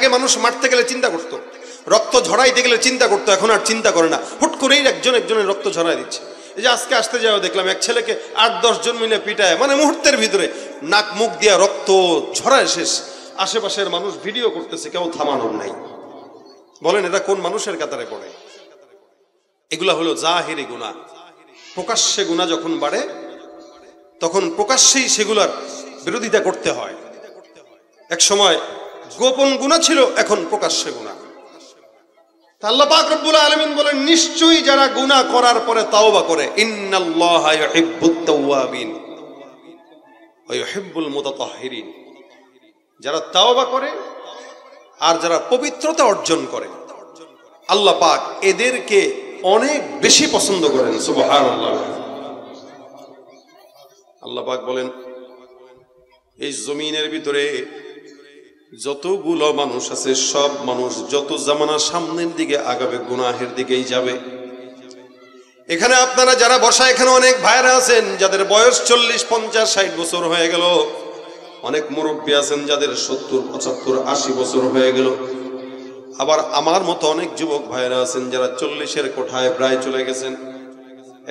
আগে মানুষ মারতে গেলে চিন্তা করতো, রক্ত ঝরাইতে গেলে চিন্তা করতো, এখন আর চিন্তা করে না, হুট করেই একজনের রক্ত ঝরাই দিচ্ছে। এই যে আজকে আসতে যাওয়া দেখলাম এক ছেলেকে 8-10 জন মিলে পিটায়, মানে মুহূর্তের ভিতরে নাক মুখ দিয়া রক্ত ঝরায় শেষ। আশেপাশের মানুষ ভিডিও করতেছে, কেউ থামানোর নাই। বলেন এটা কোন মানুষের কাতারে পড়ে? এগুলা হলো জাহিরি গুনাহ। প্রকাশ্যে গুনাহ যখন বাড়ে তখন প্রকাশ্যেই সেগুলার বিরোধিতা করতে হয়। এক সময় গোপন গুনাহ ছিল, এখন প্রকাশ্যে গুনাহ। আল্লাহ পাক রব্বুল আলামিন বলেন, নিশ্চয়ই যারা গুনাহ করার পরে তাওবা করে, ইন্নাল্লাহা ইউহিব্বুত তাওয়াবিন ওয়া ইউহিব্বুল মুতাতাহহিরিন, যারা তাওবা করে আর যারা পবিত্রতা অর্জন করে আল্লাহ পাক এদেরকে অনেক বেশি পছন্দ করেন। সুবহানাল্লাহ। আল্লাহ পাক বলেন, এই জমিনের ভিতরে যতগুলো মানুষ আছে সব মানুষ যত জামানা সামনের দিকে আগাবে গুনাহের দিকেই যাবে। এখানে আপনারা যারা বসা, এখানে অনেক ভাইরা আছেন যাদের বয়স 40, 50, 60 বছর হয়ে গেল। অনেক মুরব্বী আছেন যাদের 70, 75, 80 বছর হয়ে গেল। আবার আমার মতো অনেক যুবক ভাইরা আছেন যারা 40-এর কোঠায় প্রায় চলে গেছেন।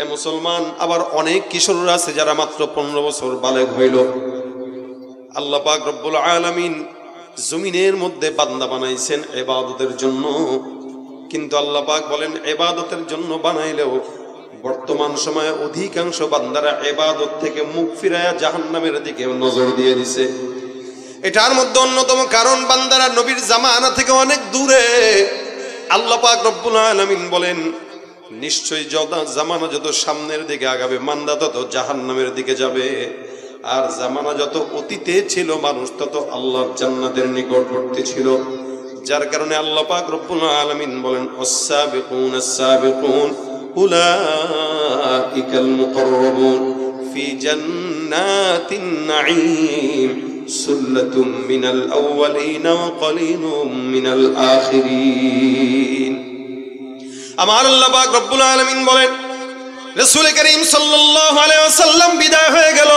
এ মুসলমান, আবার অনেক কিশোররা আছে যারা মাত্র 15 বছর বালেগ হইল। আল্লাহ পাক রব্বুল আলামিন জমিনের মধ্যে বান্দা বানাইছেন ইবাদতের জন্য, কিন্তু আল্লাহ পাক বলেন ইবাদতের জন্য বানাইলেও বর্তমান সময়ে অধিকাংশ বান্দারা ইবাদত থেকে মুখ ফিরায়া জাহান্নামের দিকে নজর দিয়ে দিছে। এটার মধ্যে অন্যতম কারণ বান্দারা নবীর জামানা থেকে অনেক দূরে। আল্লাহ পাক রব্বুল আলামিন বলেন, নিশ্চয়ই জামানা যত সামনের দিকে আগাবে বান্দা তত জাহান্নামের দিকে যাবে, আর জামানা যত অতীতে ছিল মানুষ তত আল্লাহর জান্নাতের নিকটবর্তী ছিল। যার কারণে আল্লাহ পাক রব্বুল আলামিন বলেন, আস-সাবিকুন আস-সাবিকুন উলাইকাল মুকাররাবুন ফি জান্নাতিন নাঈম সুল্লাতুম মিনাল আউয়ালিন ওয়া কলিলুম মিনাল আখিরিন। আমার আল্লাহ পাক রব্বুল আলামিন বলেন, রাসূল করিম সাল্লাল্লাহু আলাইহি ওয়াসাল্লাম বিদায় হয়ে গেল,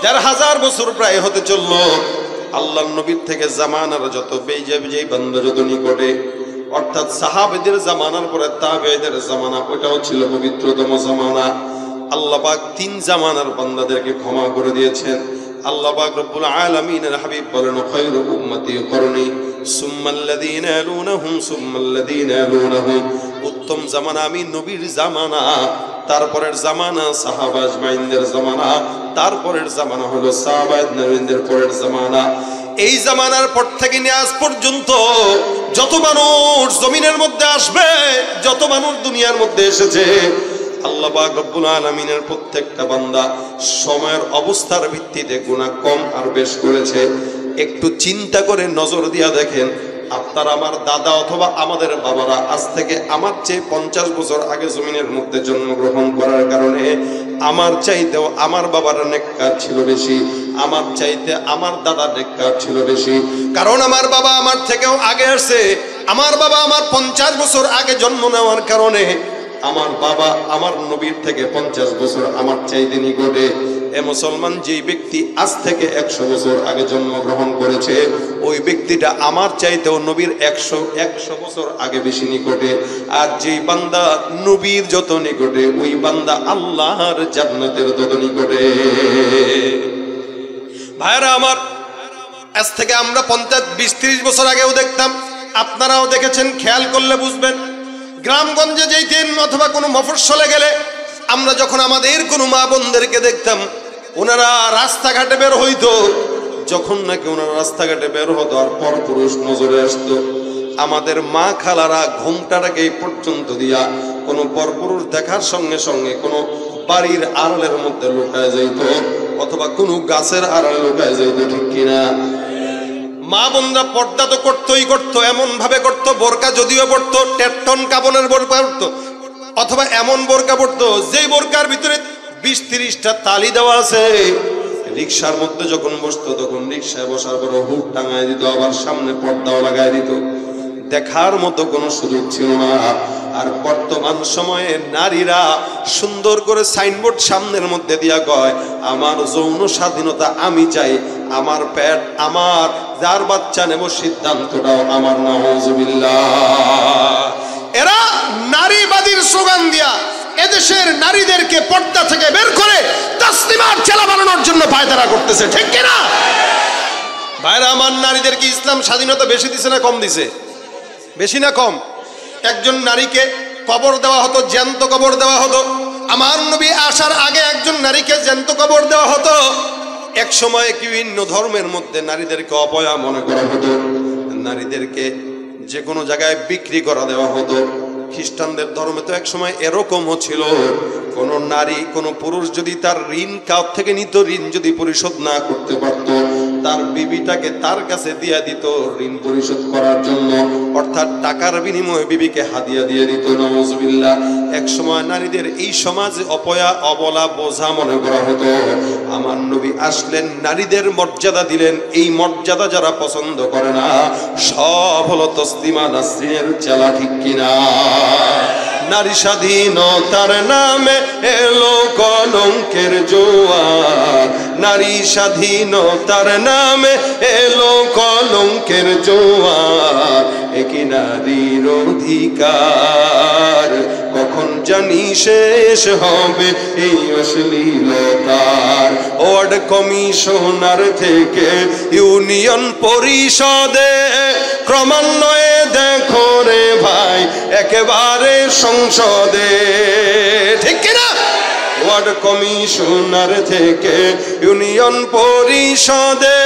1000 বছর প্রায় হতে চলল। আল্লাহর নবীর থেকে জামানার যত বেজে বান্দা যত নিকটে, অর্থাৎ সাহাবীদের জামানার পরে তাবেঈদের জামানা, ওটাও ছিল পবিত্রতম জামানা। আল্লাহ পাক 3 জামানার বান্দাদেরকে ক্ষমা করে দিয়েছেন। আল্লাহ পাক রব্বুল আলামিনের হাবিব বলেন, খায়রু উম্মতি করনি সুম্মাল্লাযীনা ইয়ালুনাহুম সুম্মাল্লাযীনা ইয়ালুনাহুম, উত্তম জামানা আমি নবীর জামানা, তারপরের জামানা সাহাবা আজমাইনদের জামানা, তারপরের জামানা হলো সাহাবা আজমাইনদের পরের জামানা। এই জামানার পর থেকে নিয়ে আজ পর্যন্ত যত মানুষ জমিনের মধ্যে আসবে, যত মানুষ দুনিয়ার মধ্যে এসেছে, আল্লাহ পাক রব্বুল আলামিনের প্রত্যেকটা বান্দা সময়ের অবস্থার ভিত্তিতে গুনাহ কম আর বেশ করেছে। একটু চিন্তা করে নজর দিয়া দেখেন, আপনার আমার দাদা অথবা আমাদের বাবারা আজ থেকে আমার চেয়ে 50 বছর আগে জমিনের মধ্যে জন্মগ্রহণ করার কারণে আমার চাইতেও আমার বাবার নেককার ছিল বেশি, আমার চাইতে আমার দাদা নেককার ছিল বেশি। কারণ আমার বাবা আমার থেকেও আগে আসছে। আমার বাবা আমার 50 বছর আগে জন্ম নেওয়ার কারণে আমার বাবা আমার নবীর থেকে 50 বছর আমার চাইতে নিকটে। এ মুসলমান, যেই ব্যক্তি আজ থেকে 100 বছর আগে জন্মগ্রহণ করেছে, ওই ব্যক্তিটা আমার চাইতেও নবীর 100 বছর আগে বেশি নিকটে। আর যেই বান্দা নবীর যত নিকটে, ওই বান্দা আল্লাহর জান্নাতের তত নিকটে। ভাইরা আমার, আজ থেকে আমরা 50, 20, 30 বছর আগেও দেখতাম, আপনারাও দেখেছেন, খেয়াল করলে বুঝবেন। গ্রামগঞ্জে যেতেন অথবা কোনো মফস্বলে গেলে আমরা যখন আমাদের কোনো মা বোনদেরকে দেখতাম, ওনারা রাস্তাঘাটে বের হইতো, যখন নাকি ওনারা রাস্তাঘাটে বের হতো আর পরপুরুষ নজরে আসতো, আমাদের মা খালারা ঘুমটাটাকে এই পর্যন্ত দিয়া কোনো পরপুরুষ দেখার সঙ্গে সঙ্গে কোনো বাড়ির আড়ালের মধ্যে লুকায় যাইত অথবা কোনো গাছের আড়ালে লুকায় যাইত, ঠিক কিনা? মা বোনরা পর্দা তো করতোই করতো, এমন ভাবে করতো, বোরকা যদিও পড়তো, টেটন কাপনের বোরকা পড়তো, অথবা এমন বোরকা পড়তো যেই বোরকার ভিতরে 20-30টা তালি দেওয়া আছে। রিক্সার মধ্যে যখন বসতো তখন রিক্সায় বসার পর হুড টাঙায় দিত, আবার সামনে পর্দাও লাগাই দিত। দেখার মতো কোনো সুযোগ ছিল না। আর বর্তমান সময়ে নারীরা সুন্দর করে সাইনবোর্ড সামনের মধ্যে দিয়া কয়, আমার যৌন স্বাধীনতা আমি চাই, আমার পেট আমার, যার বাচ্চা নেব সিদ্ধান্তটাও আমার। নাউজুবিল্লাহ। এরা নারীবাদীর স্লোগান দিয়া এদেশের নারীদেরকে পর্দা থেকে বের করে তাসলিমার চেলা বানানোর জন্য পায়তারা করতেছে, ঠিক কিনা? ভাইরা আমার, নারীদেরকে ইসলাম স্বাধীনতা বেশি দিছে না কম দিছে? বেশি না কম? একজন নারীকে কবর দেওয়া হতো, জ্যান্ত কবর দেওয়া হতো। আমার নবী আসার আগে একজন নারীকে জ্যান্ত কবর দেওয়া হতো। এক সময় বিভিন্ন ধর্মের মধ্যে নারীদেরকে অপয়া মনে করা হতো, নারীদেরকে যে কোনো জায়গায় বিক্রি করা দেওয়া হতো। খ্রিস্টানদের ধর্মে তো এক সময় এরকমও ছিল, কোন নারী কোন পুরুষ যদি তার ঋণ কার থেকে নিত, ঋণ যদি পরিশোধ না করতে পারত, তার বিবিটাকে তার কাছে দিয়ে দিত ঋণ পরিশোধ করার জন্য, অর্থাৎ টাকার বিনিময়ে বিবিকে হাদিয়া দিয়ে দিত। নাউজুবিল্লাহ। এক সময় নারীদের এই সমাজে অপয়া অবলা বোঝা মনে করা হতো। আমার নবী আসলেন, নারীদের মর্যাদা দিলেন। এই মর্যাদা যারা পছন্দ করে না, সব হলো তসলিমা নাসরিনের চেলা, ঠিক কিনা? নারী স্বাধীনতার নামে এলো কলঙ্কের জোয়ার, নারী স্বাধীনতার নামে এলো কলঙ্কের জোয়ার, একই নারীর অধিকার কখন জানি শেষ হবে এই অশ্লীলতার। ওয়ার্ড কমিশনার থেকে ইউনিয়ন পরিষদে ক্রমান্বয়ে দেখো রে ভাই একেবারে সংসদে, ঠিক কিনা? ওয়ার্ড কমিশনার থেকে ইউনিয়ন পরিষদে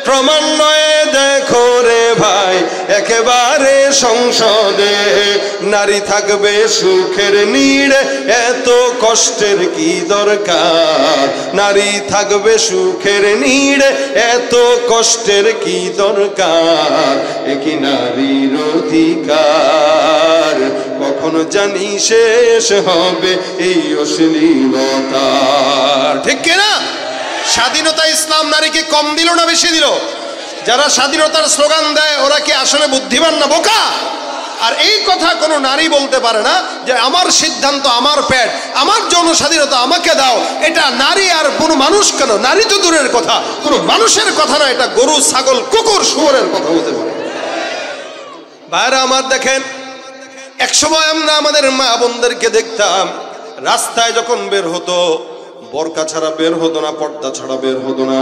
ক্রমান্বয়ে দেখো রে ভাই একেবারে সংসদে। নারী থাকবে সুখের নীড়ে, এত কষ্টের কি দরকার? নারী থাকবে সুখের নীড়ে, এত কষ্টের কি দরকার? একই নারীর অধিকার কখনো জানি শেষ হবে এই অশ্লীলতার, ঠিক কিনা? স্বাধীনতা ইসলাম নারীকে কম দিল না বেশি দিল? যারা স্বাধীনতার স্লোগান দেয় ওরা কি আসলে বুদ্ধিমান না বোকা? আর এই কথা কোনো নারী বলতে পারে না যে আমার সিদ্ধান্ত, আমার পেট, আমার যৌন স্বাধীনতা আমাকে দাও। এটা নারী আর কোনো মানুষ কেন, নারী তো দূরের কথা, কোনো মানুষের কথা না, এটা গরু ছাগল কুকুর শুয়োরের কথা হতে পারে। ভাইরা আমার, দেখেন এক সময় আমরা আমাদের মা বোনদেরকে দেখতাম রাস্তায় যখন বের হতো বোরকা ছাড়া বের হতো না, পর্দা ছাড়া বের হতো না।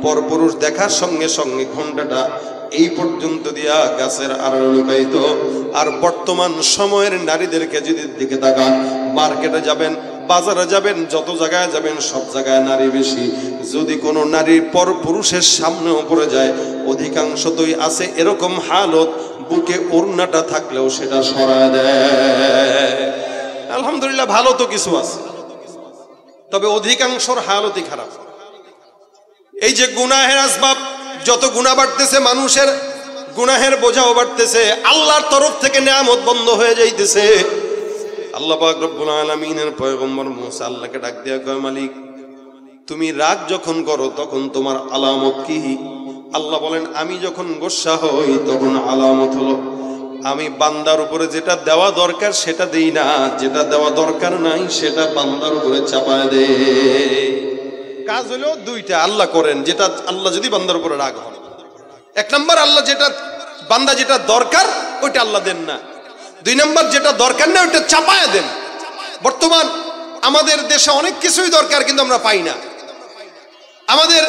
পরপুরুষ দেখার সঙ্গে সঙ্গে ঘন্টাটা এই পর্যন্ত দিয়া গাছের আড়ালে লুকাইতো। আর বর্তমান সময়ের নারীদেরকে যদি দিকে তাকান, মার্কেটে যাবেন, বাজারে যাবেন, যত জায়গায় যাবেন সব জায়গায় নারী বেশি। যদি কোনো নারীর পর পুরুষের সামনেও পড়ে যায়, অধিকাংশতই আছে এরকম হালত, বুকে ওড়নাটা থাকলেও সেটা সরায় দেয়। আলহামদুলিল্লাহ, ভালো তো কিছু আছে, তবে অধিকাংশর হালতই খারাপ। এই যে গুনাহের আসবাব, যত গুনাহ বাড়তেছে মানুষের গুনাহের বোঝাও বাড়তেছে, আল্লাহর তরফ থেকে নিয়ামত বন্ধ হয়ে যাইতেছে। আল্লাহ পাক রব্বুল আলামিনের পয়গম্বর মুসা আল্লাহকে ডাক দিয়া কয়, মালিক তুমি রাগ যখন করো তখন তোমার আলামত কি? আল্লাহ বলেন, আমি যখন গোসা হই তখন আলামত হলো আমি বান্দার উপরে যেটা দেওয়া দরকার সেটা দেই না, যেটা দেওয়া দরকার নাই সেটা বান্দার উপরে চাপায় দে। কাজ হলো দুইটা, আল্লাহ করেন যেটা, আল্লাহ যদি বান্দার উপরে রাগ হন, এক নম্বর আল্লাহ যেটা বান্দা যেটা দরকার ওইটা আল্লাহ দেন না, দুই নম্বর যেটা দরকার না ওইটা চাপায় দেন। বর্তমান আমাদের দেশে অনেক কিছুই দরকার কিন্তু আমরা পাই না। আমাদের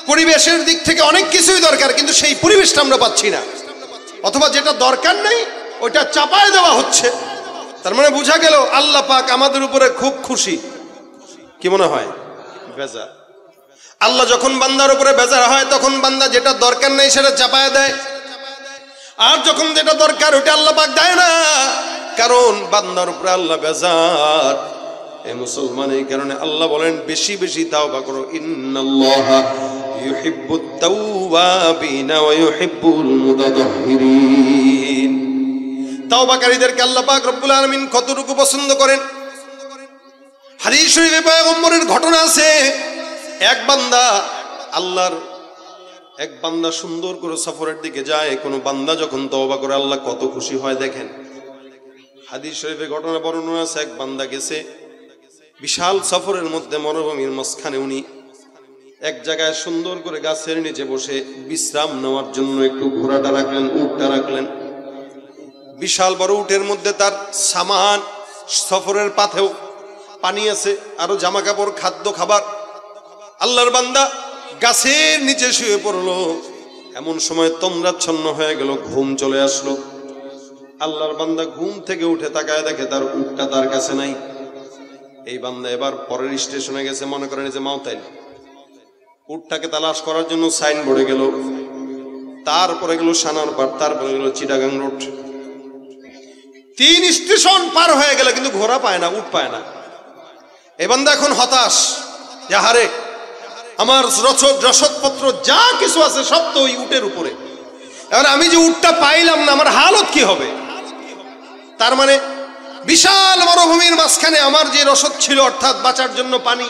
পরিবেশের দিক থেকে অনেক কিছুই দরকার কিন্তু সেই পরিবেশটা আমরা পাচ্ছি না, অথবা যেটা দরকার নেই ওইটা চাপায় দেওয়া হচ্ছে। তার মানে বোঝা গেল আল্লাহ পাক আমাদের উপরে খুব খুশি। কি মনে হয়? বেজার। আল্লাহ যখন বান্দার উপরে বেজার হয় তখন বান্দা যেটা দরকার নেই সেটা চাপায় দেয়, আর যখন যেটা দরকার ওইটা আল্লাহ পাক দেয় না, কারণ বান্দার উপরে আল্লাহ বেজার। এই মুসলমান, এই কারণে আল্লাহ বলেন বেশি বেশি তাওবা করো, ইন্নাল্লাহা ইউহিব্বুত তাওয়াবিনা ওয়া ইউহিব্বুল মুতাতাহহিরিন। তাওবাকারীদেরকে আল্লাহ পাক রব্বুল আলামিন কতটুকু পছন্দ করেন? হাদিস শরীফে পয়গম্বরের ঘটনা আছে, এক বান্দা সুন্দর করে সফরের দিকে যায়। কোনো বান্দা যখন তওবা করে আল্লাহ কত খুশি হয় দেখেন। হাদিস শরীফে ঘটনা বর্ণনা আছে, এক বান্দা গেছে বিশাল সফরের মধ্যে মরুভূমির মাঝখানে, উনি এক জায়গায় সুন্দর করে গাছের নিচে বসে বিশ্রাম নেওয়ার জন্য একটু ঘোড়াটা রাখলেন, উটটা রাখলেন। বিশাল বড় উটের মধ্যে তার সামান, সফরের পাথেও পানি আছে, আরো জামা কাপড়, খাদ্য খাবার। আল্লাহর বান্দা গাছের নিচে শুয়ে পড়লো। এমন সময় তন্দ্রাচ্ছন্ন হয়ে গেল, ঘুম চলে আসলো। আল্লাহর বান্দা ঘুম থেকে উঠে তাকায় দেখে তার উটটা তার কাছে নাই। এই বান্দা এবার পরের স্টেশনে গেছে, মনে করেন যে মাওতাইল। উটটাকে তালাশ করার জন্য সাইনবোর্ডে গেল, তারপরে গেল সানারপাট, তারপরে গেল চিটাগাং রোড। 3 স্টেশন পার হয়ে গেল, কিন্তু ঘোড়া পায় না, উট পায় না। এই বান্দা এখন হতাশ, যে হারে আমার রসদপত্র যা কিছু আছে সব তো ওই উটের উপরে, এবার আমি যে উটটা পাইলাম না, আমার হালত কি হবে? তার মানে বিশাল মরুভূমির মাঝখানে আমার যে রসদ ছিল, অর্থাৎ বাঁচার জন্য পানি,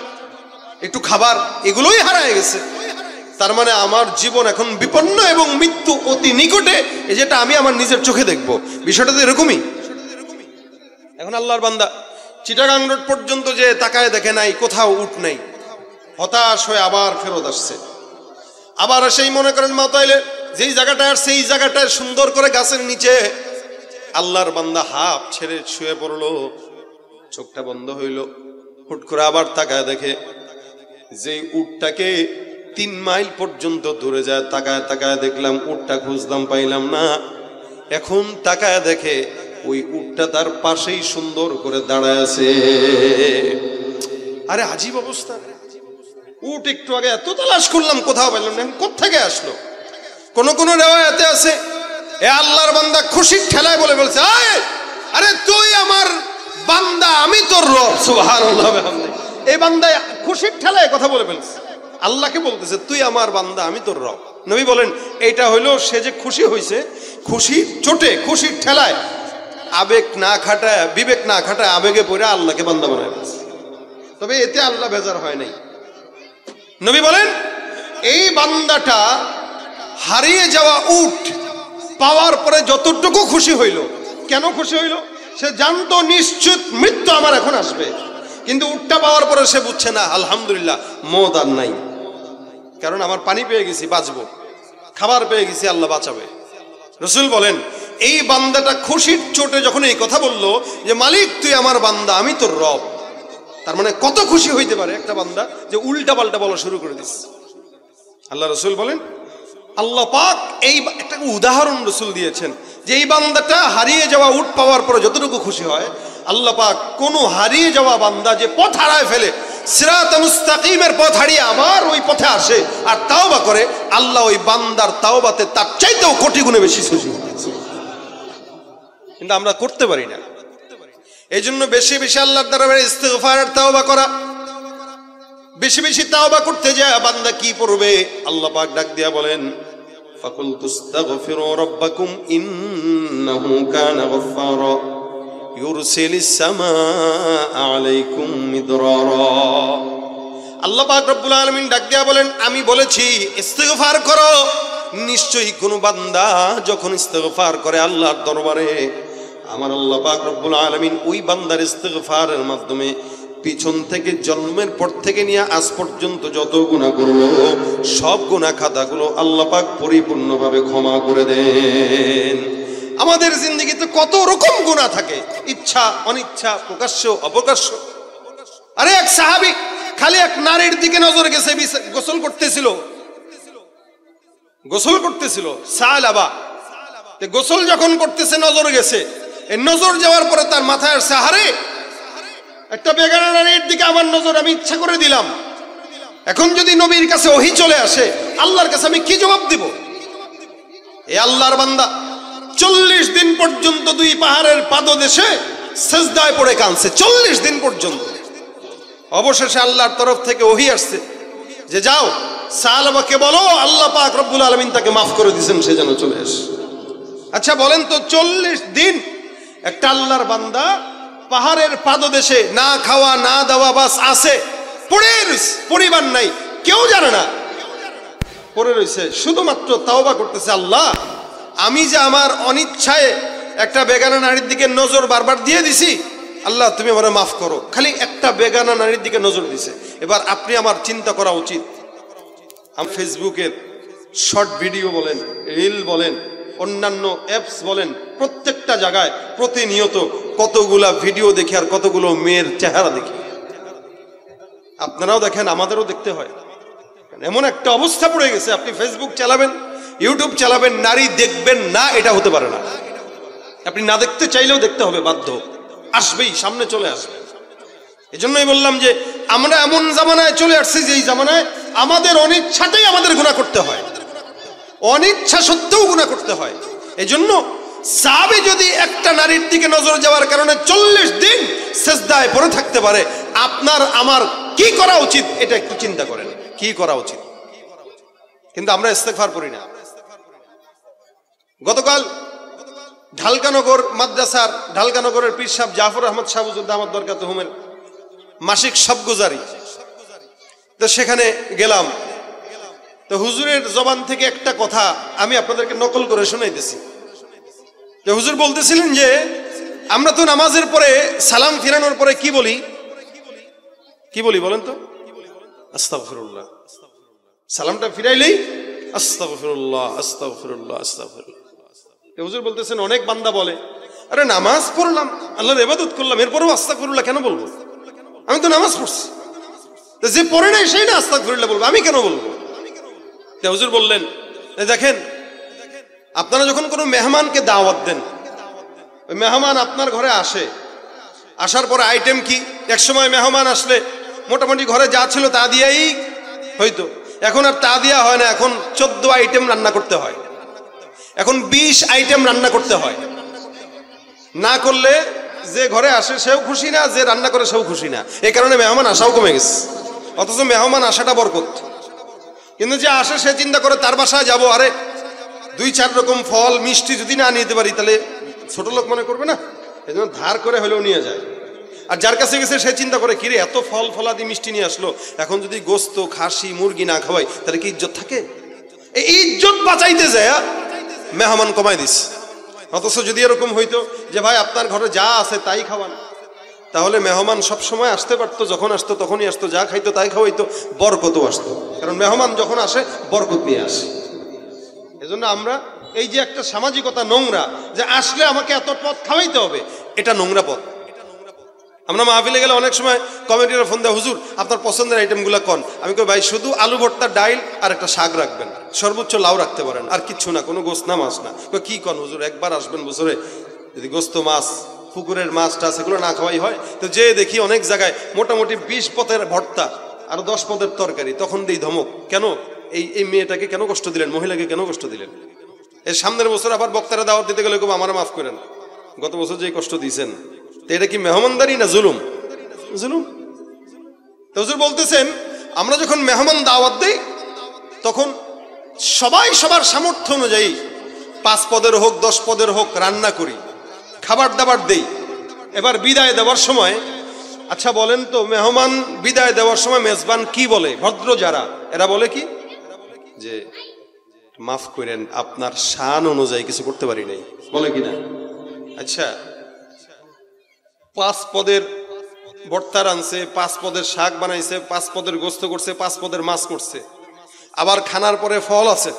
একটু খাবার, এগুলোই হারায় গেছে। তার মানে আমার জীবন এখন বিপন্ন এবং মৃত্যু অতি নিকটে, যেটা আমি আমার নিজের চোখে দেখব। বিষয়টা তো এরকমই। এখন আল্লাহর বান্দা চিটাগাং রোড পর্যন্ত যে তাকায় দেখে নাই, কোথাও উট নাই। হতাশ হয়ে আবার ফেরত আসছে। আবার সেই মনে করেন মাতাইলে যেই জায়গাটায় আর সেই জায়গাটায় সুন্দর করে গাছের নিচে আল্লাহর বান্দা হাফ ছেড়ে শুয়ে পড়লো, চোখটা বন্ধ হইল। হুট করে আবার তাকায় দেখে যে উটটাকে 3 মাইল পর্যন্ত দূরে যায়। তাকায় তাকায় দেখলাম উটটা খুঁজলাম, পাইলাম না। এখন তাকায় দেখে ওই উটটা তার পাশেই সুন্দর করে দাঁড়ায় আছে। আরে আজীব অবস্থা, উট একটু আগে এত তালাশ করলাম, কোথাও পেলাম না, কোত্থেকে আসলো? কোন কোন রিওয়ায়াতে আছে এ আল্লাহর বান্দা খুশির ঠেলায় বলে বলছে, আরে তুই আমার বান্দা, আমি তোর রব। সুবহানাল্লাহ। এই বান্দা খুশির ঠেলায় কথা বলে ফেলছে, আল্লাহকে বলতেছে তুই আমার বান্দা, আমি তোর রব। নবী বলেন এইটা হইলো সে যে খুশি হয়েছে, খুশির চোটে, খুশির ঠেলায় আবেগ না খাটায়, বিবেক না খাটায় আবেগে পড়ে আল্লাহকে বান্দা বানায় ফেলছে। তবে এতে আল্লাহ বেজার হয় নাই। নবী বলেন এই বান্দাটা হারিয়ে যাওয়া উট পাওয়ার পরে যতটুকু খুশি হইল, কেন খুশি হইল? সে জানতো নিশ্চিত মৃত্যু আমার এখন আসবে, কিন্তু উটটা পাওয়ার পরে সে বুঝছে না, আলহামদুলিল্লাহ মওত আর নাই, কারণ আমার পানি পেয়ে গেছি, বাঁচবো, খাবার পেয়ে গেছি, আল্লাহ বাঁচাবে। রাসূল বলেন এই বান্দাটা খুশির চোটে যখন এই কথা বললো যে মালিক তুই আমার বান্দা, আমি তোর রব, তার মানে কত খুশি হইতে পারে একটা বান্দা যে উল্টা পাল্টা বলা শুরু করে দিচ্ছে। আল্লাহ রাসূল বলেন আল্লাহ পাক এই একটা উদাহরণ রাসূল দিয়েছেন যে এই বান্দাটা হারিয়ে যাওয়া উট পাওয়ার পরে যতটুকু খুশি হয়, আল্লাহ পাক কোন হারিয়ে যাওয়া বান্দা যে পথ হারায় ফেলে, সিরাতাল মুস্তাকিমের পথ হারিয়ে আবার ওই পথে আসে আর তাওবা করে, আল্লাহ ওই বান্দার তাওবাতে তার চাইতেও কোটি গুণে বেশি খুশি হয়। কিন্তু আমরা করতে পারি না। এই জন্য বেশি বেশি আল্লাহর দরবারে ইস্তিগফার আর তাওবা করা, বেশি বেশি তাওবা করতে যায় বান্দা কি পড়বে? আল্লাহ পাক ডাক দিয়া বলেন ফাকুল তুস্তাগফিরু রাব্বাকুম ইন্নাহু কানা গফফারা ইউরসিলিস সামাআ আলাইকুম মিদরারা। আল্লাহ পাক রব্বুল আলামিন ডাক দিয়া বলেন আমি বলেছি ইস্তিগফার করো। নিশ্চয়ই কোন বান্দা যখন ইস্তিগফার করে আল্লাহর দরবারে, আমার আল্লাহ পাক রব্বুল আলামিন ওই বান্দার ইস্তিগফারের মাধ্যমে পিছন থেকে জন্মের পর থেকে নিয়ে আজ পর্যন্ত যত গুনাহ করলো সব গুনাহ খাতাগুলো আল্লাহ পাক পরিপূর্ণভাবে ক্ষমা করে দেন। আমাদের জিন্দেগিতে কত রকম গুনাহ থাকে, ইচ্ছা অনিচ্ছা, প্রকাশ্য অপ্রকাশ্য। আরে এক সাহাবী খালি এক নারীর দিকে নজর গেছে, গোসল করতেছিল সালাবা, গোসল যখন করতেছে নজর গেছে, এই নজর যাওয়ার পরে তার মাথায় আসছে আরে একটা বেগানা নারীর দিকে আমার নজর আমি ইচ্ছা করে দিলাম, এখন যদি নবীর কাছে ওহী চলে আসে আল্লাহর কাছে আমি কি জবাব দিব? এই আল্লাহর বান্দা 40 দিন পর্যন্ত 2 পাহাড়ের পাদদেশে সিজদায় পড়ে কাঁদছে, 40 দিন পর্যন্ত। অবশেষে আল্লাহর তরফ থেকে ওহী আসছে যে যাও সালাবাকে বলো আল্লাহ পাক রব্বুল আলামিন তাকে মাফ করে দিয়েছেন, সে যেন চলে আসে। আচ্ছা বলেন তো 40 দিন একটা আল্লাহর বান্দা পাহাড়ের পাদদেশে না খাওয়া না দাওয়া বাস আছে, পড়ে রইছে, পরিবার নাই, কেউ জানে না, পড়ে রইছে, শুধুমাত্র তাওবা করতেছে আল্লাহ আমি যে আমার অনিচ্ছায় একটা বেগানা নারীর দিকে নজর বারবার দিয়ে দিছি, আল্লাহ তুমি আমারে মাফ করো, খালি একটা বেগানা নারীর দিকে নজর দিছে। এবার আপনি আমার চিন্তা করা উচিত, আমি ফেসবুকের শর্ট ভিডিও বলেন, রিল বলেন, অন্যান্য অ্যাপস বলেন, প্রত্যেকটা জায়গায় প্রতিনিয়ত কতগুলা ভিডিও দেখি আর কতগুলো মেয়ের চেহারা দেখি। আপনারাও দেখেন, আমাদেরও দেখতে হয়। এমন একটা অবস্থা পড়ে গেছে, আপনি ফেসবুক চালাবেন, ইউটিউব চালাবেন, নারী দেখবেন না এটা হতে পারে না। আপনি না দেখতে চাইলেও দেখতে হবে, বাধ্য, আসবেই, সামনে চলে আসবে। এজন্যই বললাম যে আমরা এমন জামানায় চলে আসছি যে এই জামানায় আমাদের অনিচ্ছাতেই আমাদের গুনাহ করতে হয়, অনিচ্ছা সত্ত্বেও গুনাহ করতে হয়। এজন্য সাহাবী যদি একটা নারীর দিকে নজর যাওয়ার কারণে 40 দিন সিজদায় পড়ে থাকতে পারে, আপনার আমার কি করা উচিত এটা একটু চিন্তা করেন, কি করা উচিত। কিন্তু আমরা ইস্তেগফার করি না। গতকাল ঢালকানগর মাদ্রাসার, ঢালকানগরের পীর সাহেব জাফর আহমদ সাহেব হুজুর দামাত বরকাতুহুমের মাসিক সবগুজারি, তো সেখানে গেলাম। তো হুজুরের জবান থেকে একটা কথা আমি আপনাদেরকে নকল করে শোনাইতেছি। যে হুজুর বলতেছিলেন যে আমরা তো নামাজের পরে সালাম ফিরানোর পরে কি বলি, কি বলি বলেন তো? আস্তাগফিরুল্লাহ। সালামটা ফিরাইলেই আস্তাগফিরুল্লাহ, আস্তাগফিরুল্লাহ, আস্তাগফিরুল্লাহ। হুজুর বলতেছেন অনেক বান্দা বলে, আরে নামাজ পড়লাম, আল্লাহর ইবাদত করলাম, এরপরেও আস্তাগফিরুল্লাহ কেন বলবো? আমি তো নামাজ পড়ছি। তো যে পড়ে নাই সেই না আস্তাগফিরুল্লাহ বলবো, আমি কেন বলবো? হুজুর বললেন, দেখেন আপনারা যখন কোনো মেহমানকে দাওয়াত দেন, ওই মেহমান আপনার ঘরে আসে, আসার পরে আইটেম কি? এক সময় মেহমান আসলে মোটামুটি ঘরে যা ছিল তা দিয়েই হইতো, এখন আর তা দেওয়া হয় না, এখন 14 আইটেম রান্না করতে হয়, এখন 20 আইটেম রান্না করতে হয়। না করলে যে ঘরে আসে সেও খুশি না, যে রান্না করে সেও খুশি না, এই কারণে মেহমান আসাও কমে গেছে। অথচ মেহমান আসাটা বরকত। কিন্তু যে আসে সে চিন্তা করে তার বাসায় যাবো, আরে 2-4 রকম ফল মিষ্টি যদি না নিতে পারি তাহলে ছোট লোক মনে করবে না, এই জন্য ধার করে হলেও নিয়ে যায়। আর যার কাছে গেছে সে চিন্তা করে, কিরে এত ফল ফলাদি মিষ্টি নিয়ে আসলো, এখন যদি গোস্ত খাসি মুরগি না খাওয়াই তাহলে কি ইজ্জত থাকে? এই ইজ্জত বাঁচাইতে যায় মেহমান কমাই দিস। অথচ যদি এরকম হইতো যে ভাই আপনার ঘরে যা আছে তাই খাওয়ান, তাহলে মেহমান সব সময় আসতে পারতো, যখন আসতো তখনই আসতো, যা খাইতো তাই খাওয়াইতো, বরকতও আসতো। কারণ মেহমান যখন আসে বরকত নিয়ে আসে। এজন্য আমরা এই যে একটা সামাজিকতা নোংরা, যে আসলে আমাকে এত পথ খাওয়াইতে হবে, এটা নোংরা পথ। আমরা মাহফিলে গেলে অনেক সময় কমিটিরা ফোন দেয়, হুজুর আপনার পছন্দের আইটেমগুলো কোন? আমি কই ভাই শুধু আলু ভর্তা, ডাইল আর একটা শাক রাখবেন, সর্বোচ্চ লাউ রাখতে পারেন, আর কিচ্ছু না, কোনো গোস্ত না মাছ না। কি কোন হুজুর, একবার আসবেন বছরে, যদি গোস্ত মাছ পুকুরের মাছটা সেগুলো না খাওয়াই হয়? তো যে দেখি অনেক জায়গায় মোটামুটি 20 পদের ভর্তা আর 10 পদের তরকারি, তখন দেই ধমক, কেন এই মেয়েটাকে কেন কষ্ট দিলেন, মহিলাকে কেন কষ্ট দিলেন? এর সামনের বছর আবার বক্তারা দাওয়াত দিতে গেলে আমার মাফ করেন, গত বছর যে কষ্ট দিয়েছেন। তো এটা কি মেহমানদারি না জুলুম? জুলুম। তো হুজুর বলতেছেন আমরা যখন মেহমান দাওয়াত দেই তখন সবাই সবার সামর্থ্য অনুযায়ী 5 পদের হোক 10 পদের হোক রান্না করি, খাবার দাবার দেই। এবার বিদায় দেওয়ার সময়, আচ্ছা বলেন তো, মেহমান বিদায় দেওয়ার সময় মেজবান কি বলে? ভদ্র যারা এরা বলে কি, যে মাফ করেন আপনার শান অনুযায়ী কিছু করতে পারি নাই, বলে কিনা? আচ্ছা 5 পদের ভর্তা রানছে, 5 পদের শাক বানাইছে, 5 পদের গোস্ত করছে, 5 পদের মাছ করছে, আবার খানার পরে ফল আছে,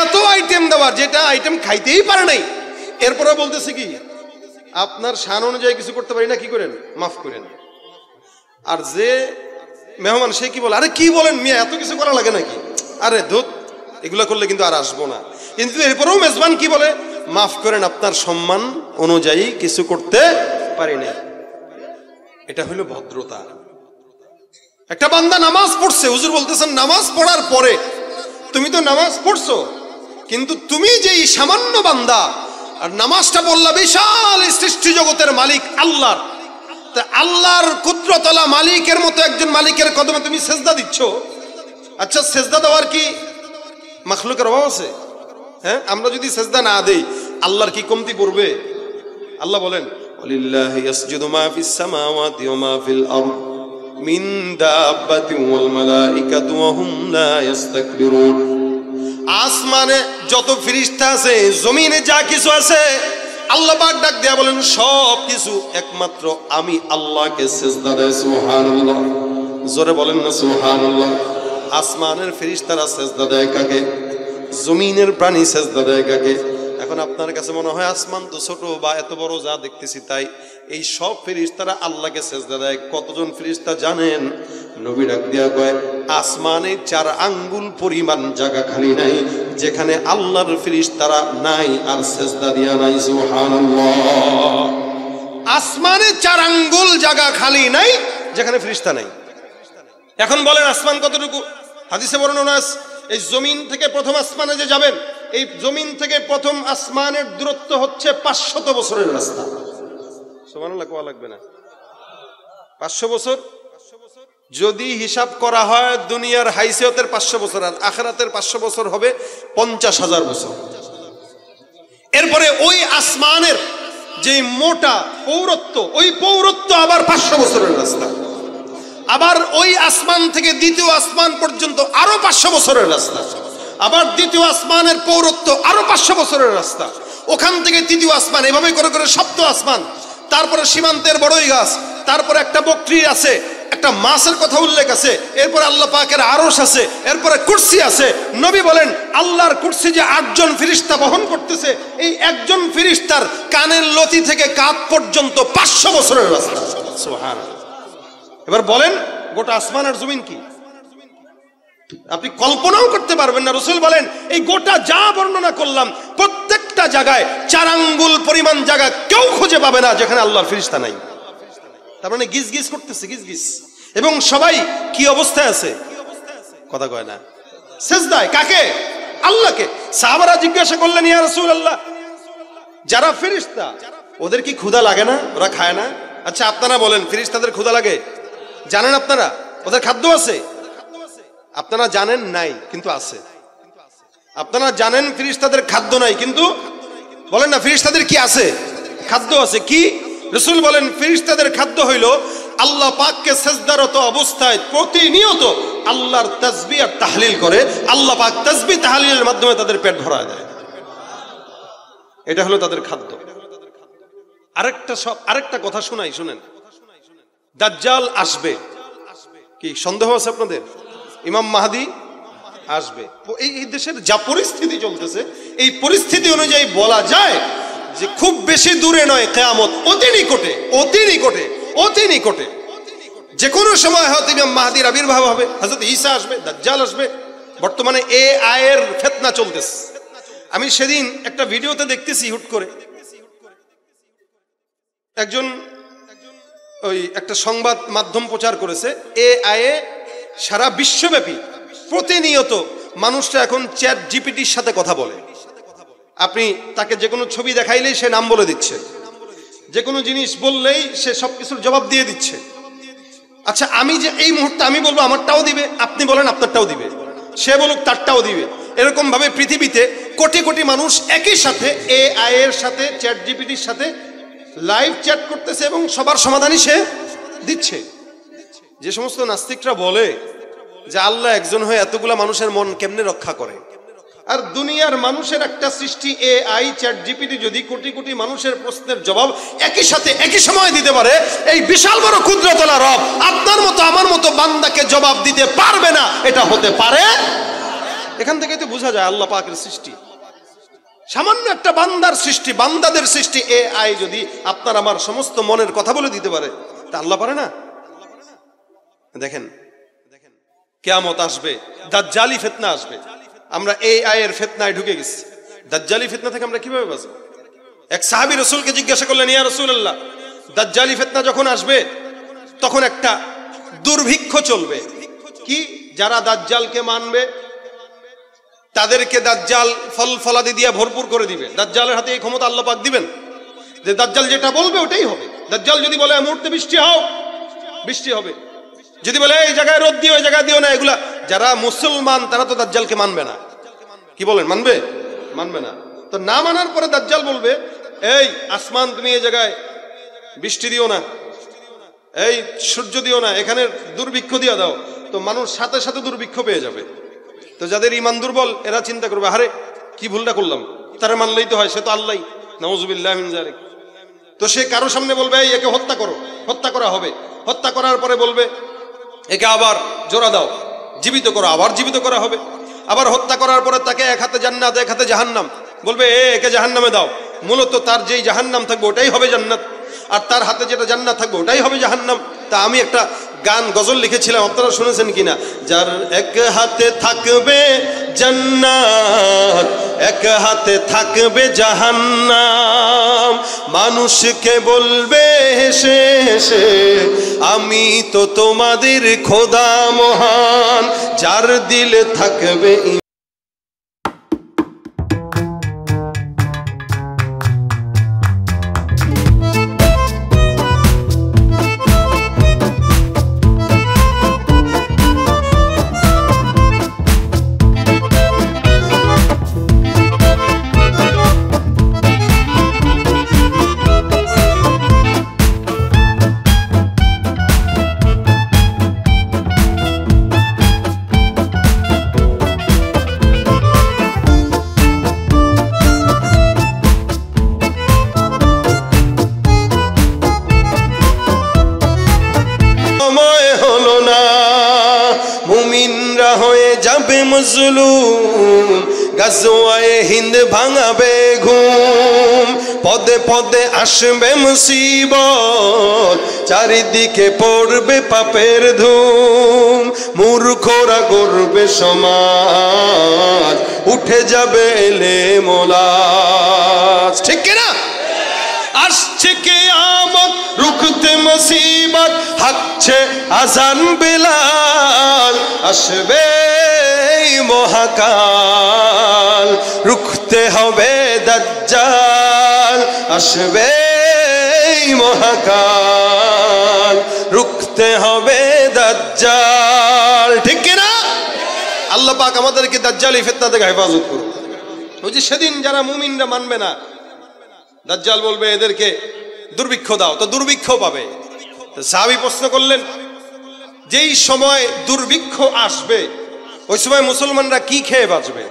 এত আইটেম দেওয়ার, যেটা আইটেম খাইতেই পারে নাই, এরপরে বলতেছে কি আপনার শান অনুযায়ী কিছু করতে পারি না, কি করেন, মাফ করেন। আর যে মেহমান সে কি বলে, আরে কি বলেন মিয়া, এত কিছু করা লাগে নাকি, আরে ধুত এগুলো করলে কিন্তু আর আসবো না। কিন্তু এরপরেও মেজবান কি বলে, মাফ করেন আপনার সম্মান অনুযায়ী কিছু করতে পারি না। এটা হলো ভদ্রতা। একটা বান্দা নামাজ পড়ছে, হুজুর বলতেছেন নামাজ পড়ার পরে, তুমি তো নামাজ পড়ছো কিন্তু তুমি যেই সামান্য বান্দা, আর নামাজটা বললা বিশাল সৃষ্টি জগতের মালিক আল্লাহর, তা আল্লাহর কুদরতওয়ালা মালিকের মতো একজন মালিকের কদমে তুমি সেজদা দিচ্ছ। আচ্ছা সেজদা দেওয়ার কি মাখলুকের অভাব আছে? হ্যাঁ, আমরা যদি সেজদা না দেই আল্লাহর কি কমতি পড়বে? আল্লাহ বলেন ওয়ালিল্লাহি ইয়াসজুদু মা ফিস সামাওয়াতি ওয়া মা ফিল আরদ মিন দাব্বাতিন ওয়াল মালাইকাতু ওয়া হুম লা ইস্তাকবিরুন। আসমানে যত ফেরেশতা আছে, জমিনে যা কিছু আছে, আল্লাহ পাক ডাক দিয়া বলেন সব কিছু একমাত্র আমি আল্লাহকে সিজদা দেয়। সুবহানাল্লাহ, জোরে বলেন না সুবহানাল্লাহ। আসমানের ফেরেশতারা সিজদা দেয় কাকে? জমিনের প্রাণী সিজদা দেয় কাকে? এখন আপনার কাছে মনে হয় আসমান তো ছোট বা এত বড় যা দেখতেছি তাই, এই সব ফেরেশতারা আল্লাহকে সিজদা দেয়। কতজন ফেরেশতা জানেন? নবী ডাক দিয়া কয় আসমানে 4 আঙ্গুল পরিমাণ জায়গা খালি নাই যেখানে আল্লাহর ফেরেশতারা নাই আর সিজদা দিয়া নাই। সুবহানাল্লাহ, আসমানে 4 আঙ্গুল জায়গা খালি নাই যেখানে ফেরেশতা নাই। এখন বলেন আসমান কতটুকু? হাদিসে বর্ণনা আছে এই জমিন থেকে প্রথম আসমানে যে যাবেন, এই জমিন থেকে প্রথম আসমানের দূরত্ব হচ্ছে 500 বছরের রাস্তা। সুবহানাল্লাহ, কোয়া লাগবে না? 500 বছর যদি হিসাব করা হয়, দুনিয়ার হাইসিয়তের 500 বছর আর আখিরাতের 500 বছর হবে 50,000 বছর। এরপরে ওই আসমানের যে মোটা পৌরত্ব, ওই পৌরত্ব আবার 500 বছরের রাস্তা। আবার ওই আসমান থেকে দ্বিতীয় আসমান পর্যন্ত আরো 500 বছরের রাস্তা। আবার দ্বিতীয় আসমানের পৌরত্ব আরো 500 বছরের রাস্তা। ওখান থেকে তৃতীয় আসমান, এভাবে করে করে সপ্তম আসমান। তারপরে সীমান্তের বড়ই গাছ, তারপরে একটা বকরি আছে, একটা মাছের কথা উল্লেখ আছে, এরপর আল্লাহ পাকের আরশ আছে, এরপরে কুরসি আছে। নবী বলেন আল্লাহর কুরসি যে 8 জন ফেরেশতা বহন করতেছে, এই একজন ফেরেশতার কানের লতি থেকে কাঁধ পর্যন্ত 500 বছরের রাস্তা। সুবহানাল্লাহ। এবার বলেন গোটা আসমান আর জমিন কি? আপনি কল্পনাও করতে পারবেন না। রাসূল বলেন এই গোটা যা বর্ণনা করলাম প্রত্যেকটা জায়গায় 4 আঙ্গুল পরিমাণ জায়গা কেউ খুঁজে পাবে না যেখানে আল্লাহর ফেরেশতা নাই। তার মানে গিজ গিজ করতেছে, গিজ গিজ। এবং সবাই কি অবস্থায় আছে? কথা কয় না। সিজদায় কাকে? আল্লাহকে। সাহাবারা জিজ্ঞাসা করলেন ইয়া রাসূলুল্লাহ, যারা ফেরেশতা ওদের কি ক্ষুধা লাগে না? ওরা খায় না? আচ্ছা আপনারা বলেন ফেরেশতাদের ক্ষুধা লাগে? জানেন আপনারা ওদের খাদ্য আছে? আপনারা জানেন নাই কিন্তু আছে। আপনারা জানেন ফেরেশতাদের খাদ্য নাই, কিন্তু বলেন না ফেরেশতাদের কি আছে? খাদ্য আছে। কি? রাসূল বলেন ফেরেশতাদের খাদ্য হইল আল্লাহ পাককে সিজদারত অবস্থায় প্রতিনিয়ত আল্লাহর তাসবিহ আর তাহলিল করে। আল্লাহ পাক তাসবিহ তাহলিলের মাধ্যমে তাদের পেট ভরা দেয়। এটা হলো তাদের খাদ্য। আরেকটা কথা শোনাই, শুনেন। দাজ্জাল আসবে, কি সন্দেহ আছে আপনাদের? ইমাম মাহদি আসবে। এই দেশের যা পরিস্থিতি চলতেছে, এই পরিস্থিতি অনুযায়ী বলা যায় যে খুব বেশি দূরে নয় কিয়ামত, অতি নিকটে, অতি নিকটে, অতি নিকটে। যে কোনো সময় হয়তো ইমাম মাহদির আবির্ভাব হবে, হযরত ঈসা আসবে, দাজ্জাল আসবে। বর্তমানে এআই এর ফিতনা চলতেছে। আমি সেদিন একটা ভিডিওতে দেখতেছি, হুট করে একজন ওই একটা সংবাদ মাধ্যম প্রচার করেছে, এআই এ সারা বিশ্বব্যাপী প্রতিনিয়ত মানুষরা এখন চ্যাট জিপিটির সাথে কথা বলে। আপনি তাকে যে কোনো ছবি দেখাইলেই সে নাম বলে দিচ্ছে, যে কোনো জিনিস বললেই সে সবকিছুর জবাব দিয়ে দিচ্ছে। আচ্ছা আমি যে এই মুহূর্তে আমি বলবো আমারটাও দিবে, আপনি বলেন আপনারটাও দিবে, সে বলুক তারটাও দিবে। এরকম ভাবে পৃথিবীতে কোটি কোটি মানুষ একই সাথে এআই এর সাথে চ্যাট জিপিটির সাথে লাইভ চ্যাট করতেছে এবং সবার সমাধানই সে দিচ্ছে। যে সমস্ত নাস্তিকরা বলে যে আল্লাহ একজন হয়ে এতগুলা মানুষের মন কেমনে রক্ষা করে, আর দুনিয়ার মানুষের একটা সৃষ্টি এআই চ্যাট জিপিটি যদি কোটি কোটি মানুষের প্রশ্নের জবাব একই সাথে একই সময় দিতে পারে, এই বিশাল বড় কুদরতওয়ালা রব আপনার মতো আমার মতো বান্দাকে জবাব দিতে পারবে না? এটা হতে পারে? এখান থেকে তো বোঝা যায় আল্লাহ পাকের সৃষ্টি সামান্য একটা বান্দার সৃষ্টি, বান্দাদের সৃষ্টি এআই যদি আপনার আমার সমস্ত মনের কথা বলে দিতে পারে, তা আল্লাহ পারে না? দেখেন কিয়ামত আসবে, দাজ্জালি ফিতনা আসবে। আমরা এআই এর ফিতনায় ঢুকে গেছি। দাজ্জালি ফিতনা থেকে আমরা কিভাবে বাঁচব? এক সাহাবী রাসূলকে জিজ্ঞাসা করলেন, ইয়া রাসূলুল্লাহ, দাজ্জালি ফিতনা যখন আসবে তখন একটা দুর্ভিক্ষ চলবে। কি? যারা দাজ্জালকে মানবে তাদেরকে দাজ্জাল ফল ফলাদি দিয়ে ভরপুর করে দিবে। দাজ্জালের হাতে এই ক্ষমতা আল্লাহ পাক দিবেন যে দাজ্জাল যেটা বলবে ওটাই হবে। দাজ্জাল যদি বলে মুহূর্তে বৃষ্টি হও, বৃষ্টি হবে। যদি বলে এই জায়গায় রোদ দিও, এই জায়গায় দিও না, এগুলা যারা মুসলমান তারা তো দাজ্জালকে মানবে না। কি বলেন, মানবে? মানবে না। তো না মানার পরে দাজ্জাল বলবে, এই আসমান তুমি এই জায়গায় বৃষ্টি দিও না, এই সূর্য দিও না, এখানে দুর্ভিক্ষ দিয়ে দাও। তো মানুষ সাথে সাথে দুর্ভিক্ষ পেয়ে যাবে। তো যাদের ঈমান দুর্বল এরা চিন্তা করবে, আরে কি ভুলটা করলাম, তারা মানলেই তো হয়, সে তো আল্লাহ, নাউযুবিল্লাহি মিন যালিক। তো সে কারো সামনে বলবে এই একে হত্যা করো, হত্যা করা হবে। হত্যা করার পরে বলবে একে আবার জোড়া দাও, জীবিত করো, আবার জীবিত করা হবে। আবার হত্যা করার পরে তাকে এক হাতে জান্নাত এক হাতে জাহান্নাম, বলবে একে জাহান্নামে দাও। মূলত তার যেই জাহান্নাম থাকবে ওটাই হবে জান্নাত, আর তার হাতে যেটা জান্নাত থাকবে ওটাই হবে জাহান্নাম। তা আমি একটা গান গজল লিখেছিলাম, আপনারা শুনেছেন কিনা? যার এক হাতে থাকবে জান্নাত এক হাতে থাকবে জাহান্নাম, মানুষকে বলবে হেসে হেসে আমি তো তোমাদের খোদা মহান। যার দিলে থাকবে মজলুম, গাজওয়ায়ে হিন্দ ভাঙাবে ঘুম, পদে পদে আসবে মুসিবত, চারিদিকে পড়বে পাপের ধুম, মূর্খরা গড়বে সমাজ, উঠে যাবে এলে মোলাজ। ঠিক কিনা? আসছে কিয়ামত রুখতে মুসিবত, হাঁকছে আজান বেলাল, আসবে মহাকাল, রুখতে হবে দাজ্জাল, আসবে মহাকাল, রুখতে হবে দাজ্জাল। ঠিক কিনা? আল্লাহ পাক আমাদেরকে দাজ্জালি ফিতনা থেকে হেফাজত করুন। ওই যে সেদিন যারা মুমিনরা মানবে না, দাজ্জাল বলবে এদেরকে দুর্ভিক্ষ দাও, তো দুর্ভিক্ষ পাবে। সাহাবী প্রশ্ন করলেন যেই সময় দুর্ভিক্ষ আসবে ওই সময় মুসলমানরা কি খেয়ে বাঁচবে?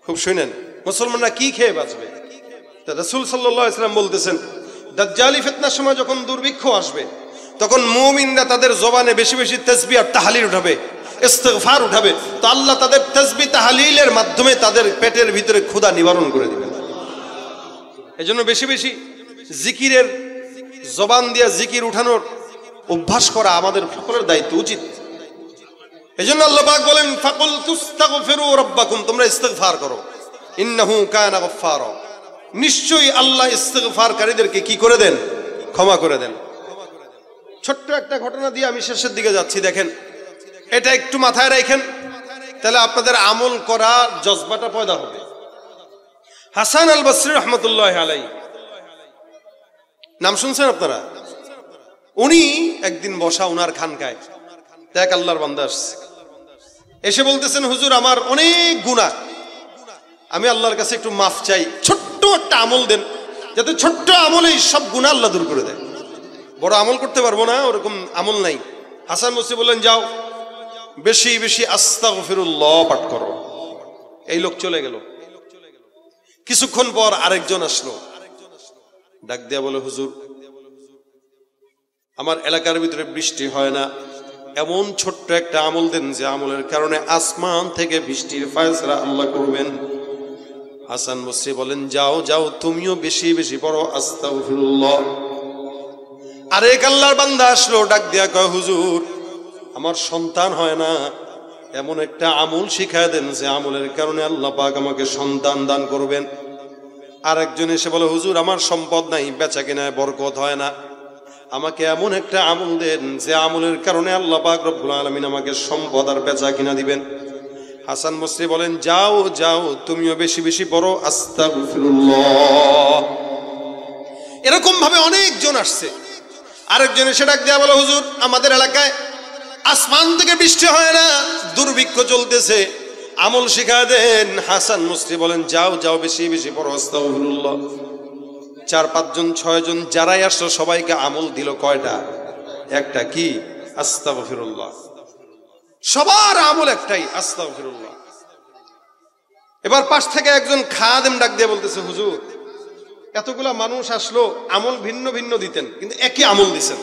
খুব শুনেন, মুসলমানরা কি খেয়ে বাঁচবে? রাসূল সাল্লাল্লাহু আলাইহি ওয়াসাল্লাম বলতেছেন দাজ্জালি ফিতনার সময় যখন দুর্ভিক্ষ আসবে তখন মুমিনরা তাদের জবানে বেশি বেশি তাসবিহ আর তাহলিল উঠাবে, ইস্তিগফার উঠাবে। তো আল্লাহ তাদের তাসবিহ তাহলিলের মাধ্যমে তাদের পেটের ভিতরে ক্ষুধা নিবারণ করে দিবেন। এজন্য বেশি বেশি জিকিরের জবান দিয়ে জিকির উঠানোর অভ্যাস করা আমাদের সকলের দায়িত্ব, উচিত। এজন্য আল্লাহ পাক বলেন ফাকুল তুস্তাগফিরু রাব্বাকুম, তোমরা ইস্তিগফার করো, ইন্নাহু কানা গফফারা, নিশ্চয়ই আল্লাহ ইস্তিগফারকারীদেরকে কি করে দেন? ক্ষমা করে দেন। ছোট্ট একটা ঘটনা দিয়ে আমি শেষের দিকে যাচ্ছি, দেখেন এটা একটু মাথায় রাখেন, তাহলে আপনাদের আমল করা জজবাটা পয়দা হবে। হাসান আল বসরি রাহমাতুল্লাহি আলাইহি, নাম শুনছেন আপনারা? উনি একদিন বসা উনার খানকায়, এক আল্লাহর বান্দা এসে বলতেছেন হুজুর আমার অনেক গুনাহ, আমি আল্লাহর কাছে একটু মাফ চাই, ছোট্ট একটা আমল দেন যাতে ছোট্ট আমলেই সব গুনাহ আল্লাহ দূর করে দেয়। বড় আমল করতে পারবো না, ওরকম আমল নাই। হাসান বসরি বললেন যাও বেশি বেশি আস্তাগফিরুল্লাহ পাঠ করো। এই লোক চলে গেল। কিছুক্ষণ পর আরেকজন আসলো, ডাক দিয়া বলে হুজুর আমার এলাকার ভিতরে বৃষ্টি হয় না, এমন ছোট্ট একটা আমল দেন যে আমলের কারণে আসমান থেকে বৃষ্টির ফয়সালা আল্লাহ করবেন। হাসান বসরি বলেন যাও যাও তুমিও বেশি বেশি পড়ো আস্তাগফিরুল্লাহ। আরেক আল্লাহর বান্দা আসলো, ডাক দিয়া কয় হুজুর আমার সন্তান হয় না, এমন একটা আমল শিখায় দেন যে আমলের কারণে আল্লাহ পাক আমাকে সন্তান দান করবেন। আরেকজন এসে বলে হুজুর আমার সম্পদ নাই, বেচা কেনায় বরকত হয় না, আমাকে এমন একটা আমল দেন যে আমলের কারণে আল্লাহ পাক রব্বুল আলামিন আমাকে সম্পদ আর বেচা কিনা দিবেন। হাসান বসরি বলেন যাও যাও তুমিও বেশি বেশি পড়ো আস্তাগফিরুল্লাহ। এরকম ভাবে অনেকজন আসছে। আরেকজন এসে ডাক দেয়া বলে হুজুর আমাদের এলাকায় আসমান থেকে বৃষ্টি হয় না, দুর্ভিক্ষ চলতেছে, আমল শিখা দেন। হাসান বসরি বলেন যাও যাও বেশি বেশি পড়ো আস্তাগফিরুল্লাহ। 4-5 জন 6 জন যারাই আসলো সবাইকে আমল দিল কয়টা? একটা, কি? আস্তাগফিরুল্লাহ। সবার আমল একটাই, আস্তাগফিরুল্লাহ। এবার পাশ থেকে একজন খাদেম ডাক দিয়ে বলতেছে হুজুর এতগুলা মানুষ আসলো, আমল ভিন্ন ভিন্ন দিতেন, কিন্তু একই আমল দিছেন।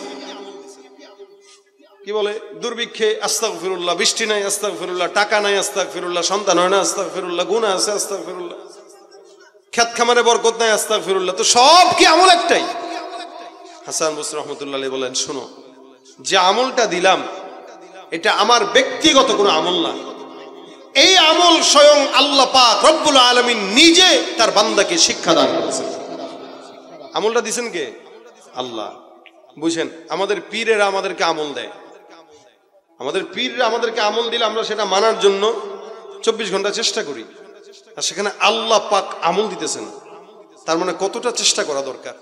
কি বলে, দুর্ভিক্ষে আস্তাগফিরুল্লাহ, বৃষ্টি নাই আস্তাগফিরুল্লাহ, টাকা নাই আস্তাগফিরুল্লাহ, সন্তান হয় না আস্তাগফিরুল্লাহ, গুনাহ আছে আস্তাগফিরুল্লাহ, খেত খামারে বরকত নাই আস্তাগফিরুল্লাহ। তো সব কি আমল একটাই? হাসান বসরি রাহমাতুল্লাহ আলাইহি বলেন, শোনো, যে আমলটা দিলাম এটা আমার ব্যক্তিগত কোনো আমল না, এই আমল স্বয়ং আল্লাহ পাক রব্বুল আলামিন নিজে তার বান্দাকে শিক্ষা দান করেছেন। আমলটা দিছেন কে? আল্লাহ। বুঝেন, আমাদের পীরেরা আমাদেরকে আমল দেয়, আমাদের পীররা আমাদেরকে আমল দিলে আমরা সেটা মানার জন্য 24 ঘন্টা চেষ্টা করি, আর সেখানে আল্লাহ পাক আমল দিতেছেন, তার মানে কতটা চেষ্টা করা দরকার।